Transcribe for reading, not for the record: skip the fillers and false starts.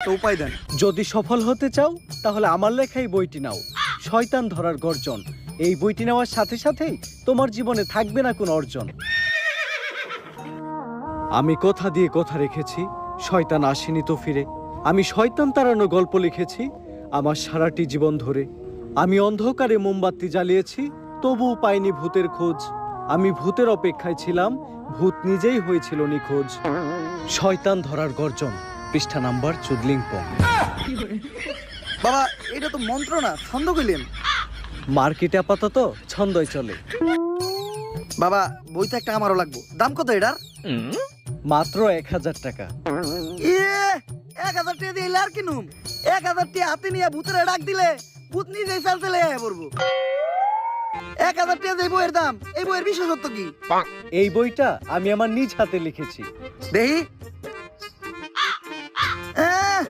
তো উপায় দেন। যদি সফল হতে চাও তাহলে আমার লেখাই বইটি নাও, শয়তান ধরার গর্জন। এই বইটি নেওয়ার সাথে সাথেই তোমার জীবনে থাকবে না কোনো অর্জন। আমি কথা দিয়ে কথা রেখেছি, শয়তান আসেনি তো ফিরে। আমি শয়তান তাড়ানো গল্প লিখেছি আমার সারাটি জীবন ধরে। আমি অন্ধকারে মোমবাতি জ্বালিয়েছি, তবুও পাইনি ভূতের খোঁজ। আমি ভূতের অপেক্ষায় ছিলাম, ভূত নিজেই হয়েছিল নিখোঁজ। শয়তান ধরার গর্জন, পৃষ্ঠা নাম্বার চুদলিংপং। বাবা এটা তো মন্ত্র না, ছন্দ কইলেন। মার্কেটে আপাতত ছন্দই চলে। বাবা বই তো একটা আমারও লাগবো, দাম কত এটার? মাত্র 1000 টাকা। ইয়ে 1000 টাকা দিয়ে আর কিনুম? 1000 টাকা হাতে নিয়ে ভূতের ডাক দিলে ভূত নিজেই চাল চলে আয় পড়বো। 1000 টাকা এই বইয়ের দাম, এই বইয়ের বিশেষত্ব কি? এই বইটা আমি আমার নিজ হাতে লিখেছি। দেখি